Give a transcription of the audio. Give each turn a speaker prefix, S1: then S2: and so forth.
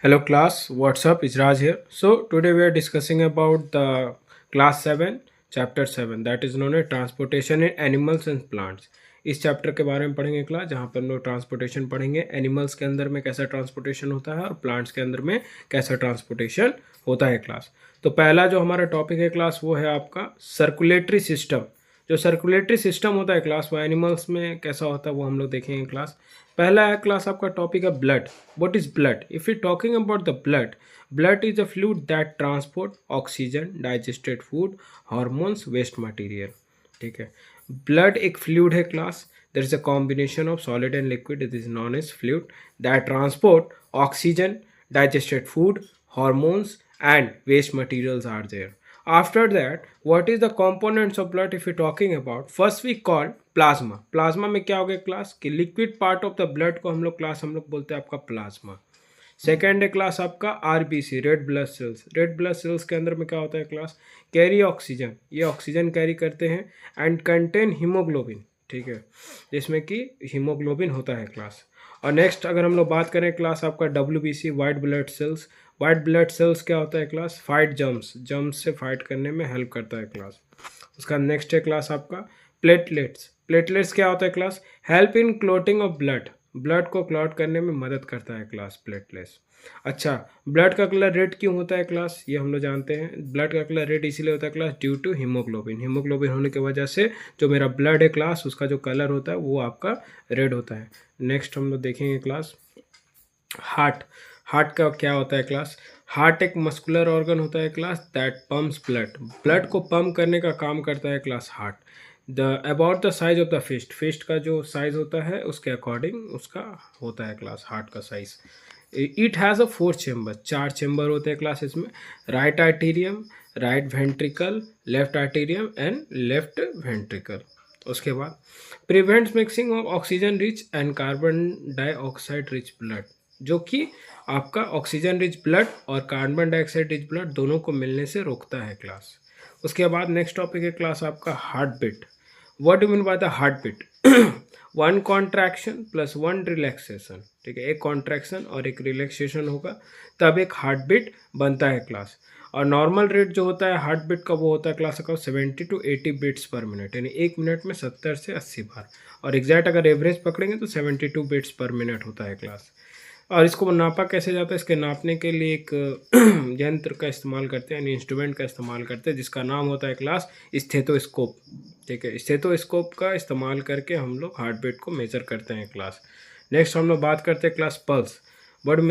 S1: Hello class, what's up? It's Raj here. So today we are discussing about the class 7, chapter 7 that is known as transportation in animals and plants. इस chapter के बारे में पढ़ेंगे class, जहाँ पर हम लोग ट्रांसपोर्टेशन पढ़ेंगे, एनिमल्स के अंदर में कैसा ट्रांसपोर्टेशन होता है और प्लांट्स के अंदर में कैसा ट्रांसपोर्टेशन होता है क्लास। तो पहला जो हमारा टॉपिक है क्लास वो है आपका सर्कुलेटरी सिस्टम। जो सर्कुलेटरी सिस्टम होता है क्लास वो एनिमल्स में कैसा होता है वो हम लोग देखेंगे क्लास। पहला है क्लास आपका टॉपिक है blood. What is blood? If you talking about the blood, blood is a fluid that transport oxygen, digested food, hormones, waste material. ठीक है, ब्लड एक फ्लूइड है class. There is a combination of solid and liquid, it is known as fluid that transport oxygen, digested food, hormones, and waste materials are there. After that, what is the components of blood if we're talking about? First we call plasma. Plasma में क्या हो गया class कि liquid part of the blood को हम लोग बोलते हैं आपका प्लाज्मा। सेकेंड है क्लास आपका RBC, red blood cells. Red blood cells के अंदर में क्या होता है क्लास? कैरी ऑक्सीजन, ये ऑक्सीजन कैरी करते हैं एंड कंटेन हीमोग्लोबिन। ठीक है, जिसमें कि हीमोग्लोबिन होता है क्लास। और नेक्स्ट अगर हम लोग बात करें क्लास आपका WBC, white blood cells. White blood cells क्या होता है क्लास? फाइट जर्म्स, जर्म्स से फाइट करने में हेल्प करता है क्लास। उसका नेक्स्ट है क्लास आपका प्लेटलेट्स। प्लेटलेट्स क्या होता है class? Help in clotting of blood, blood को क्लॉट करने में मदद करता है क्लास प्लेटलेट्स। अच्छा, ब्लड का कलर रेड क्यों होता है क्लास? ये हम लोग जानते हैं, ब्लड का कलर रेड इसीलिए होता है class due to haemoglobin. Haemoglobin होने की वजह से जो मेरा ब्लड है क्लास उसका जो कलर होता है वो आपका रेड होता है। नेक्स्ट हम लोग देखेंगे क्लास हार्ट। हार्ट का क्या होता है क्लास? हार्ट एक मस्कुलर ऑर्गन होता है class that pumps blood, blood को पंप करने का काम करता है class heart. The about the size of the fist, fist का जो साइज होता है उसके अकॉर्डिंग उसका होता है क्लास हार्ट का size. It has a 4 chamber, 4 chamber होते हैं क्लास इसमें। Right atrium, right ventricle, left atrium and left ventricle. उसके बाद prevents mixing of oxygen rich and carbon dioxide rich blood, जो कि आपका ऑक्सीजन रिच ब्लड और कार्बन डाइऑक्साइड रिच ब्लड दोनों को मिलने से रोकता है क्लास। उसके बाद नेक्स्ट टॉपिक है क्लास आपका heart beat. What do mean by the heart beat? One contraction plus one relaxation. ठीक है, एक कॉन्ट्रैक्शन और एक रिलैक्सेशन होगा तब एक हार्ट बीट बनता है क्लास। और नॉर्मल रेट जो होता है हार्ट बीट का वो होता है क्लास का 70 to 80 बीट्स पर मिनट, यानी एक मिनट में 70 से 80 बार। और एग्जैक्ट अगर एवरेज पकड़ेंगे तो 72 बीट्स पर मिनट होता है क्लास। और इसको नापा कैसे जाता है? इसके नापने के लिए एक यंत्र का इस्तेमाल करते हैं, यानी इंस्ट्रूमेंट का इस्तेमाल करते हैं जिसका नाम होता है क्लास स्टेथोस्कोप। ठीक है, स्टेथोस्कोप का इस्तेमाल करके हम लोग हार्ट बीट को मेजर करते हैं क्लास। नेक्स्ट हम लोग बात करते हैं क्लास पल्स। वर्ड में